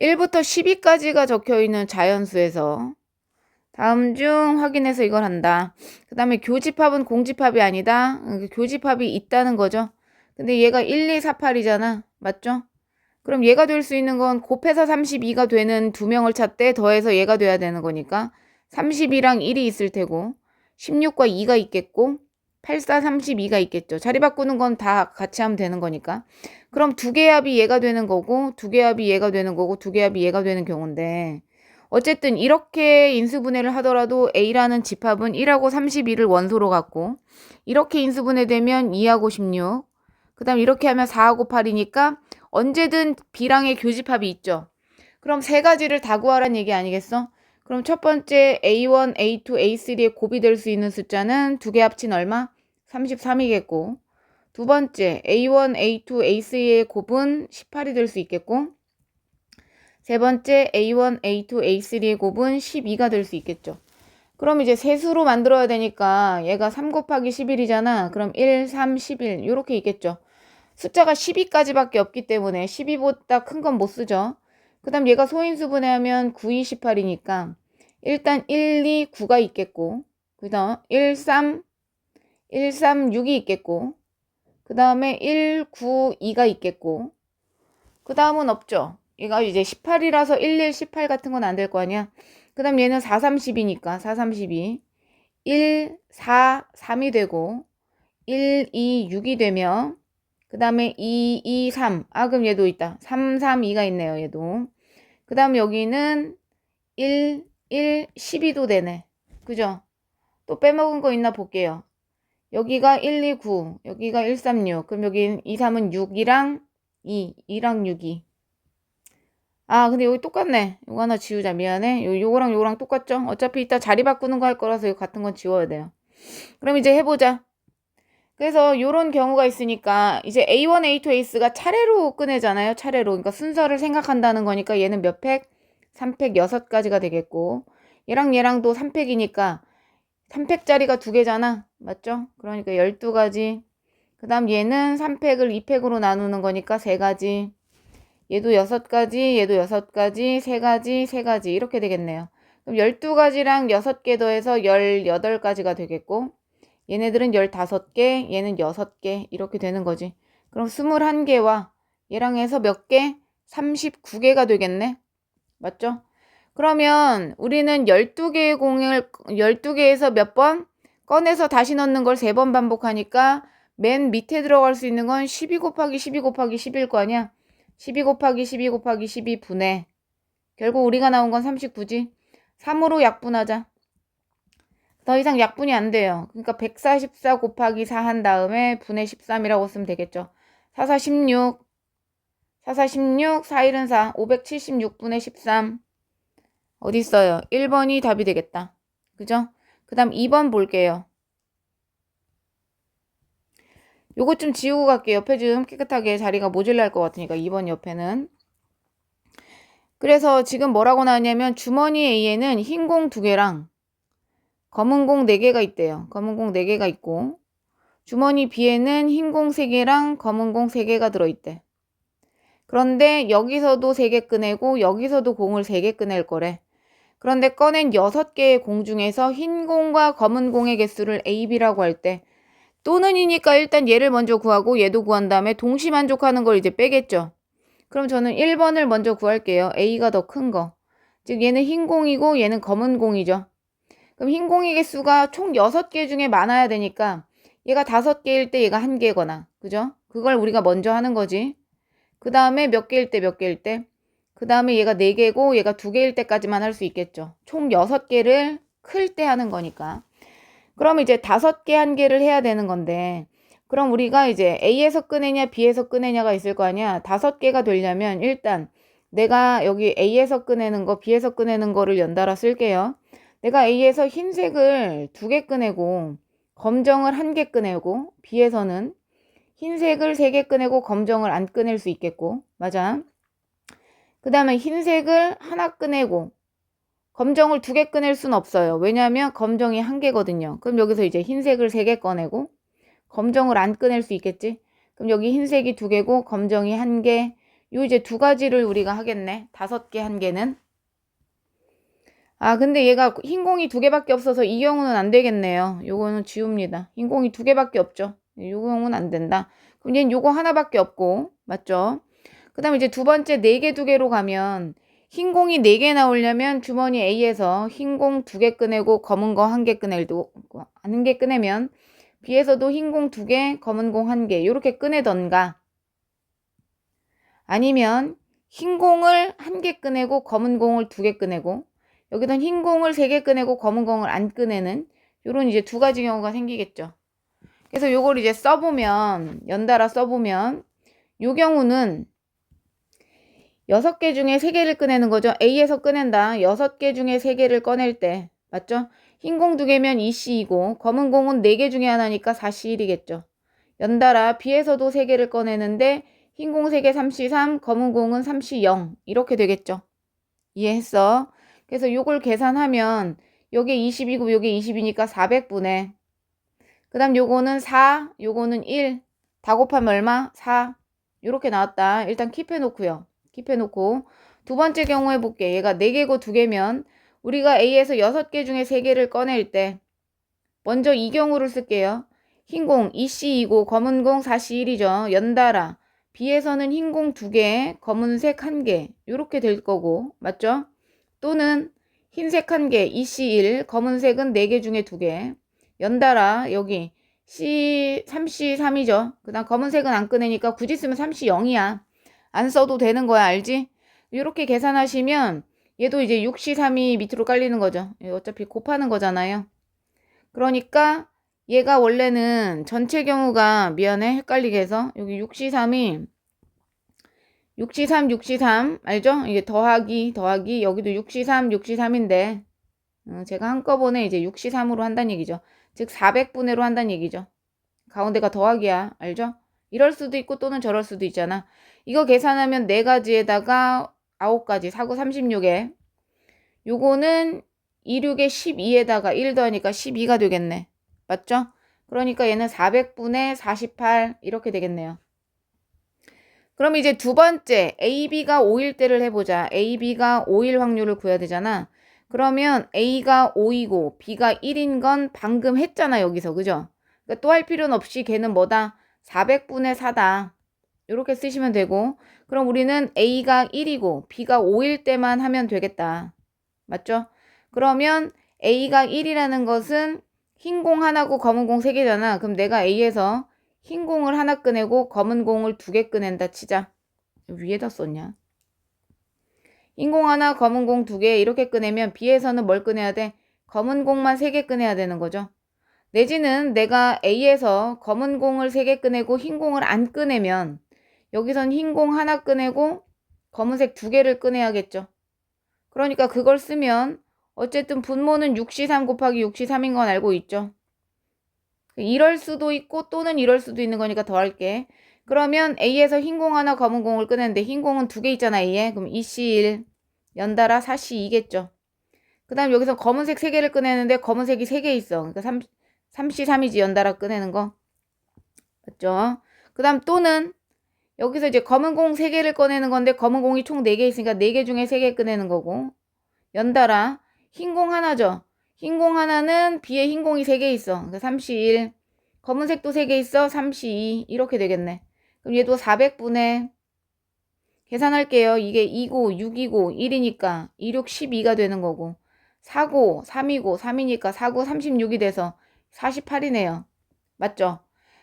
1부터 12까지가 적혀있는 자연수에서 다음 중 확인해서 이걸 한다. 그 다음에 교집합은 공집합이 아니다. 교집합이 있다는 거죠. 근데 얘가 1, 2, 4, 8이잖아. 맞죠? 그럼 얘가 될 수 있는 건 곱해서 32가 되는 두 명을 찾되 더해서 얘가 돼야 되는 거니까 32랑 1이 있을 테고 16과 2가 있겠고 8, 4, 32가 있겠죠. 자리 바꾸는 건 다 같이 하면 되는 거니까. 그럼 두 개의 합이 얘가 되는 거고 두 개의 합이 얘가 되는 거고 두 개의 합이 얘가 되는 경우인데 어쨌든 이렇게 인수분해를 하더라도 A라는 집합은 1하고 32를 원소로 갖고 이렇게 인수분해되면 2하고 16 그 다음 이렇게 하면 4하고 8이니까 언제든 B랑의 교집합이 있죠. 그럼 세 가지를 다 구하라는 얘기 아니겠어? 그럼 첫 번째 A1, A2, A3의 곱이 될 수 있는 숫자는 두 개 합친 얼마? 33이겠고 두 번째 A1, A2, A3의 곱은 18이 될 수 있겠고 세 번째 A1, A2, A3의 곱은 12가 될 수 있겠죠. 그럼 이제 세수로 만들어야 되니까 얘가 3 곱하기 11이잖아. 그럼 1, 3, 11 이렇게 있겠죠. 숫자가 12까지밖에 없기 때문에 12보다 큰 건 못 쓰죠. 그 다음 얘가 소인수분해하면 9, 2, 18이니까 일단 1, 2, 9가 있겠고 그 다음 1, 3, 6이 있겠고 그 다음에 1, 9, 2가 있겠고 그 다음은 없죠. 얘가 이제 18이라서 1, 1, 18 같은 건 안 될 거 아니야. 그 다음 얘는 4, 30이니까 4, 32 1, 4, 3이 되고 1, 2, 6이 되며 그 다음에 2, 2, 3 그럼 얘도 있다. 3, 3, 2가 있네요. 얘도. 그 다음 여기는 1, 1, 12도 되네. 그죠? 또 빼먹은 거 있나 볼게요. 여기가 1, 2, 9 여기가 1, 3, 6 그럼 여기 2, 3은 6이랑 2랑 6이 근데 여기 똑같네. 이거 하나 지우자. 미안해. 요거랑 요거랑 똑같죠? 어차피 이따 자리 바꾸는 거 할 거라서 이거 같은 건 지워야 돼요. 그럼 이제 해보자. 그래서 요런 경우가 있으니까 이제 A1, A2, A가 차례로 꺼내잖아요. 차례로. 그러니까 순서를 생각한다는 거니까 얘는 몇 팩? 3팩 6가지가 되겠고 얘랑 얘랑도 3팩이니까 3팩짜리가 2개잖아. 맞죠? 그러니까 12가지. 그 다음 얘는 3팩을 2팩으로 나누는 거니까 3가지. 얘도 6가지, 얘도 6가지, 3가지, 3가지 이렇게 되겠네요. 그럼 12가지랑 6개 더해서 18가지가 되겠고 얘네들은 15개, 얘는 6개 이렇게 되는 거지. 그럼 21개와 얘랑 해서 몇 개? 39개가 되겠네. 맞죠? 그러면 우리는 12개의 공을 12개에서 몇 번? 꺼내서 다시 넣는 걸 3번 반복하니까 맨 밑에 들어갈 수 있는 건 12 곱하기 12 곱하기 10일 거 아니야? 12 곱하기 12 곱하기 12분의 결국 우리가 나온 건 39지. 3으로 약분하자. 더 이상 약분이 안 돼요. 그러니까 144 곱하기 4 한 다음에 분의 13이라고 쓰면 되겠죠. 4, 4, 16. 4, 4, 16. 4, 1은 4. 576분의 13. 어디 있어요? 1번이 답이 되겠다. 그죠? 그 다음 2번 볼게요. 요거 좀 지우고 갈게요. 옆에 좀 깨끗하게 자리가 모질랄 것 같으니까 2번 옆에는. 그래서 지금 뭐라고 나왔냐면 주머니 A에는 흰 공 2개랑 검은 공 4개가 있대요. 검은 공 4개가 있고 주머니 B에는 흰 공 3개랑 검은 공 3개가 들어있대. 그런데 여기서도 3개 꺼내고 여기서도 공을 3개 꺼낼 거래. 그런데 꺼낸 6개의 공 중에서 흰 공과 검은 공의 개수를 A, B라고 할 때 또는이니까 일단 얘를 먼저 구하고 얘도 구한 다음에 동시 만족하는 걸 이제 빼겠죠. 그럼 저는 1번을 먼저 구할게요. A가 더 큰 거. 즉 얘는 흰 공이고 얘는 검은 공이죠. 그럼 흰 공의 개수가 총 6개 중에 많아야 되니까 얘가 5개일 때 얘가 1개거나 그죠? 그걸 우리가 먼저 하는 거지. 그 다음에 몇 개일 때 몇 개일 때 그 다음에 얘가 4개고 얘가 2개일 때까지만 할 수 있겠죠. 총 6개를 클 때 하는 거니까. 그럼 이제 5개 1개를 해야 되는 건데 그럼 우리가 이제 A에서 꺼내냐 B에서 꺼내냐가 있을 거 아니야. 5개가 되려면 일단 내가 여기 A에서 꺼내는 거 B에서 꺼내는 거를 연달아 쓸게요. 내가 A에서 흰색을 2개 꺼내고 검정을 1개 꺼내고 B에서는 흰색을 3개 꺼내고 검정을 안 꺼낼 수 있겠고 맞아. 그 다음에 흰색을 하나 꺼내고 검정을 2개 꺼낼 수는 없어요. 왜냐하면 검정이 1개거든요. 그럼 여기서 이제 흰색을 3개 꺼내고 검정을 안 꺼낼 수 있겠지? 그럼 여기 흰색이 2개고 검정이 1개 요 이제 두 가지를 우리가 하겠네. 5개 한 개는. 아, 근데 얘가 흰 공이 2개밖에 없어서 이 경우는 안 되겠네요. 요거는 지웁니다. 흰 공이 2개밖에 없죠. 요 경우는 안 된다. 그럼 얘는 요거 하나밖에 없고, 맞죠? 그 다음에 이제 두 번째 4개 2개로 가면 흰 공이 4개 나오려면 주머니 A에서 흰 공 2개 꺼내고 검은 거 1개 꺼내도 1개 꺼내면 B에서도 흰 공 2개, 검은 공 1개 이렇게 꺼내던가, 아니면 흰 공을 1개 꺼내고 검은 공을 2개 꺼내고 여기선 흰 공을 3개 꺼내고 검은 공을 안 꺼내는 요런 이제 두 가지 경우가 생기겠죠. 그래서 요걸 이제 써보면, 연달아 써보면 요 경우는 6개 중에 3개를 꺼내는 거죠. A에서 꺼낸다. 6개 중에 3개를 꺼낼 때, 맞죠? 흰 공 2개면 2C2고 검은 공은 4개 중에 하나니까 4C1이겠죠. 연달아 B에서도 3개를 꺼내는데 흰 공 3개 3C3, 검은 공은 3C0 이렇게 되겠죠. 이해했어? 그래서 요걸 계산하면 요게 20이고 요게 20이니까 400분의, 그 다음 요거는 4, 요거는 1, 다 곱하면 얼마? 4. 요렇게 나왔다. 일단 킵해 놓고요. 킵해 놓고 두 번째 경우 해볼게. 얘가 4개고 2개면 우리가 A에서 6개 중에 3개를 꺼낼 때 먼저 이 경우를 쓸게요. 흰 공 2C2고 검은 공 4C1이죠. 연달아 B에서는 흰 공 2개, 검은색 1개 요렇게 될 거고, 맞죠? 또는 흰색 1개 2C1, 검은색은 4개 중에 2개, 연달아 여기 C 3C3이죠. 그 다음 검은색은 안 꺼내니까 굳이 쓰면 3C0이야. 안 써도 되는 거야, 알지? 이렇게 계산하시면 얘도 이제 6C3이 밑으로 깔리는 거죠. 어차피 곱하는 거잖아요. 그러니까 얘가 원래는 전체 경우가, 미안해 헷갈리게 해서, 여기 6C3이 6C3 6C3 알죠? 이게 더하기 여기도 6C3 6C3인데 제가 한꺼번에 이제 6C3으로 한다는 얘기죠. 즉 400분의로 한다는 얘기죠. 가운데가 더하기야, 알죠? 이럴 수도 있고 또는 저럴 수도 있잖아. 이거 계산하면 4가지에다가 9가지 4, 9, 36에 요거는 2, 6에 12에다가 1 더하니까 12가 되겠네. 맞죠? 그러니까 얘는 400분의 48 이렇게 되겠네요. 그럼 이제 두 번째 AB가 5일 때를 해보자. AB가 5일 확률을 구해야 되잖아. 그러면 A가 5이고 B가 1인 건 방금 했잖아, 여기서. 그죠? 그러니까 또 할 필요는 없이 걔는 뭐다? 400분의 4다. 이렇게 쓰시면 되고, 그럼 우리는 A가 1이고 B가 5일 때만 하면 되겠다. 맞죠? 그러면 A가 1이라는 것은 흰 공 하나고 검은 공 3개잖아. 그럼 내가 A에서 흰 공을 하나 꺼내고 검은 공을 2개 꺼낸다 치자. 위에다 썼냐? 흰 공 하나, 검은 공 2개 이렇게 꺼내면 B에서는 뭘 꺼내야 돼? 검은 공만 3개 꺼내야 되는 거죠. 내지는 내가 A에서 검은 공을 3개 꺼내고 흰 공을 안 꺼내면 여기선 흰 공 하나 꺼내고 검은색 2개를 꺼내야겠죠. 그러니까 그걸 쓰면 어쨌든 분모는 6C3 곱하기 6C3인 건 알고 있죠. 이럴 수도 있고 또는 이럴 수도 있는 거니까 더 할게. 그러면 A에서 흰 공 하나 검은 공을 꺼냈는데 흰 공은 2개 있잖아, A에. 그럼 2C1 연달아 4C2겠죠. 그 다음 여기서 검은색 3개를 꺼내는데 검은색이 3개 있어. 그러니까 3C3이지, 연달아 꺼내는 거. 맞죠? 그 다음 또는 여기서 이제 검은 공 3개를 꺼내는 건데 검은 공이 총 4개 있으니까 4개 중에 3개 꺼내는 거고, 연달아 흰 공 하나죠. 흰 공 하나는 B에 흰 공이 3개 있어. 그러니까 3C1. 검은색도 3개 있어. 3C2. 이렇게 되겠네. 그럼 얘도 400분의, 계산할게요. 이게 2고 6이고 1이니까 2, 6, 12가 되는 거고, 4고 3이고 3이니까 4고 36이 돼서 48이네요. 맞죠?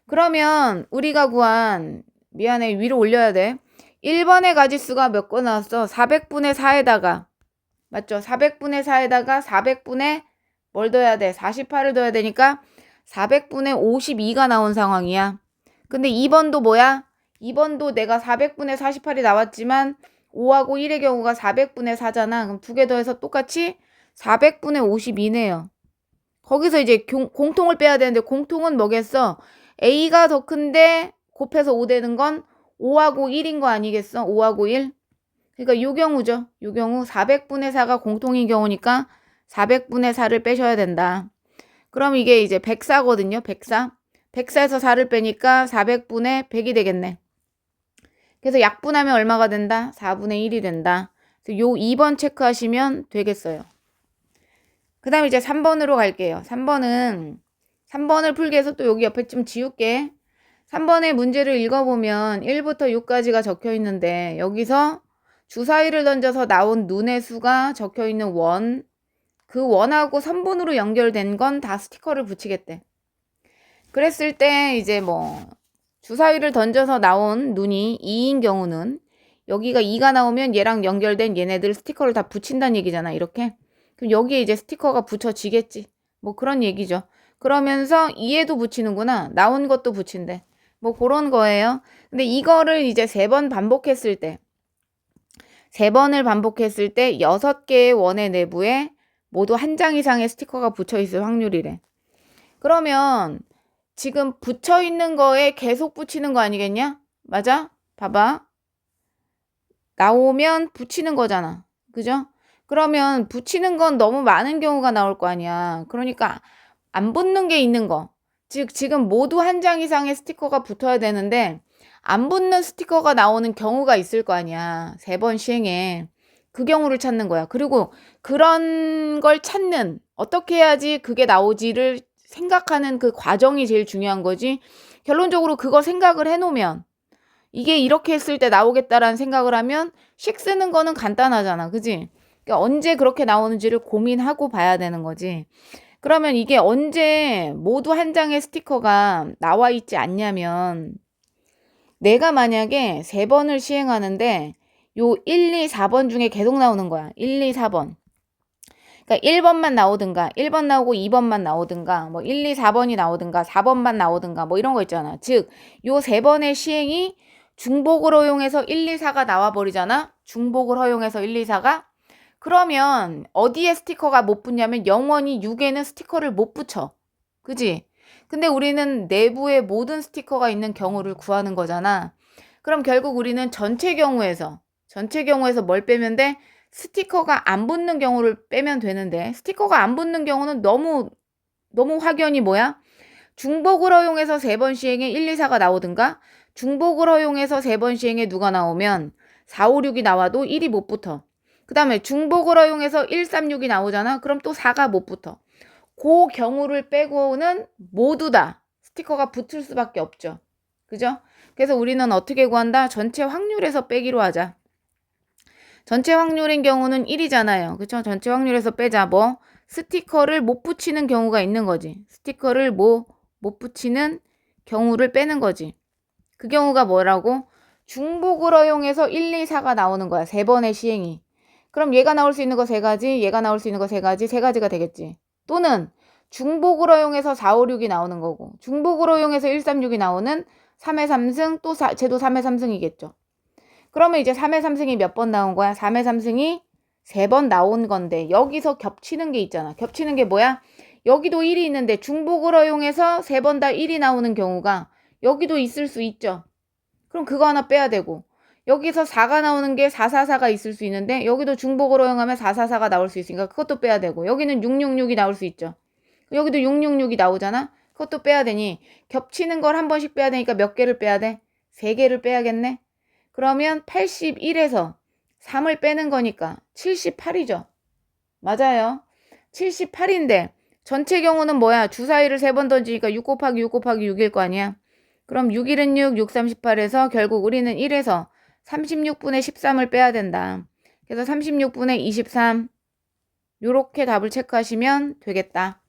그러면 우리가 구한, 미안해 위로 올려야 돼. 1번의 가지수가 몇 거 나왔어? 400분의 4에다가, 맞죠? 400분의 4에다가 400분의 뭘 더해야 돼? 48을 더해야 되니까 400분의 52가 나온 상황이야. 근데 2번도 뭐야? 2번도 내가 400분의 48이 나왔지만 5하고 1의 경우가 400분의 4잖아. 그럼 2개 더해서 똑같이 400분의 52네요. 거기서 이제 공통을 빼야 되는데 공통은 뭐겠어? A가 더 큰데 곱해서 5 되는 건 5하고 1인 거 아니겠어? 5하고 1? 그러니까 요 경우죠. 요 경우 400분의 4가 공통인 경우니까 400분의 4를 빼셔야 된다. 그럼 이게 이제 104거든요. 104. 104에서 4를 빼니까 400분의 100이 되겠네. 그래서 약분하면 얼마가 된다? 4분의 1이 된다. 그래서 요 2번 체크하시면 되겠어요. 그 다음에 이제 3번으로 갈게요. 3번을 풀기 위해서 또 여기 옆에 좀 지울게. 3번의 문제를 읽어보면 1부터 6까지가 적혀 있는데 여기서 주사위를 던져서 나온 눈의 수가 적혀 있는 원, 그 원하고 선분으로 연결된 건 다 스티커를 붙이겠대. 그랬을 때 이제 뭐 주사위를 던져서 나온 눈이 2인 경우는 여기가 2가 나오면 얘랑 연결된 얘네들 스티커를 다 붙인다는 얘기잖아. 이렇게. 그럼 여기에 이제 스티커가 붙여지겠지. 뭐 그런 얘기죠. 그러면서 2에도 붙이는구나. 나온 것도 붙인대. 뭐 그런 거예요. 근데 이거를 이제 3번 반복했을 때 3번을 반복했을 때 6개의 원의 내부에 모두 한 장 이상의 스티커가 붙여 있을 확률이래. 그러면 지금 붙여 있는 거에 계속 붙이는 거 아니겠냐? 맞아? 봐봐. 나오면 붙이는 거잖아. 그죠? 그러면 붙이는 건 너무 많은 경우가 나올 거 아니야. 그러니까 안 붙는 게 있는 거. 즉 지금 모두 한 장 이상의 스티커가 붙어야 되는데 안 붙는 스티커가 나오는 경우가 있을 거 아니야. 3번 시행에. 그 경우를 찾는 거야. 그리고 그런 걸 찾는, 어떻게 해야지 그게 나오지를 생각하는 그 과정이 제일 중요한 거지. 결론적으로 그거 생각을 해놓으면 이게 이렇게 했을 때 나오겠다라는 생각을 하면 식 쓰는 거는 간단하잖아. 그지? 그러니까 언제 그렇게 나오는지를 고민하고 봐야 되는 거지. 그러면 이게 언제 모두 한 장의 스티커가 나와 있지 않냐면 내가 만약에 3번을 시행하는데 요 1, 2, 4번 중에 계속 나오는 거야. 1, 2, 4번. 그러니까 1번만 나오든가 1번 나오고 2번만 나오든가 뭐 1, 2, 4번이 나오든가 4번만 나오든가 뭐 이런 거 있잖아. 즉 요 3번의 시행이 중복을 허용해서 1, 2, 4가 나와버리잖아. 중복을 허용해서 1, 2, 4가. 그러면 어디에 스티커가 못 붙냐면 영원히 6에는 스티커를 못 붙여. 그지? 근데 우리는 내부에 모든 스티커가 있는 경우를 구하는 거잖아. 그럼 결국 우리는 전체 경우에서 뭘 빼면 돼? 스티커가 안 붙는 경우를 빼면 되는데 스티커가 안 붙는 경우는 너무 확연히 뭐야? 중복을 허용해서 3번 시행에 1, 2, 4가 나오든가 중복을 허용해서 3번 시행에 누가 나오면 4, 5, 6이 나와도 1이 못 붙어. 그 다음에 중복을 허용해서 1, 3, 6이 나오잖아. 그럼 또 4가 못 붙어. 그 경우를 빼고는 모두 다 스티커가 붙을 수밖에 없죠. 그죠? 그래서 우리는 어떻게 구한다? 전체 확률에서 빼기로 하자. 전체 확률인 경우는 1이잖아요. 그쵸? 전체 확률에서 빼자. 뭐? 스티커를 못 붙이는 경우가 있는 거지. 스티커를 못 붙이는 경우를 빼는 거지. 그 경우가 뭐라고? 중복을 허용해서 1, 2, 4가 나오는 거야. 3번의 시행이. 그럼 얘가 나올 수 있는 거 3가지, 얘가 나올 수 있는 거 3가지, 3가지가 되겠지. 또는 중복을 허용해서 4, 5, 6이 나오는 거고 중복을 허용해서 1, 3, 6이 나오는 3의 3승, 또 쟤도 3의 3승이겠죠. 그러면 이제 3의 3승이 몇 번 나온 거야? 3의 3승이 3번 나온 건데 여기서 겹치는 게 있잖아. 겹치는 게 뭐야? 여기도 1이 있는데 중복을 허용해서 3번 다 1이 나오는 경우가 여기도 있을 수 있죠. 그럼 그거 하나 빼야 되고 여기서 4가 나오는 게 444가 있을 수 있는데 여기도 중복을 허용하면 444가 나올 수 있으니까 그것도 빼야 되고 여기는 666이 나올 수 있죠. 여기도 666이 나오잖아. 그것도 빼야 되니 겹치는 걸 한 번씩 빼야 되니까 몇 개를 빼야 돼? 3개를 빼야겠네. 그러면 81에서 3을 빼는 거니까 78이죠. 맞아요. 78인데 전체 경우는 뭐야? 주사위를 3번 던지니까 6 곱하기 6 곱하기 6일 거 아니야. 그럼 6, 1은 6, 6, 38에서 결국 우리는 1에서 36분의 13을 빼야 된다. 그래서 36분의 23 요렇게 답을 체크하시면 되겠다.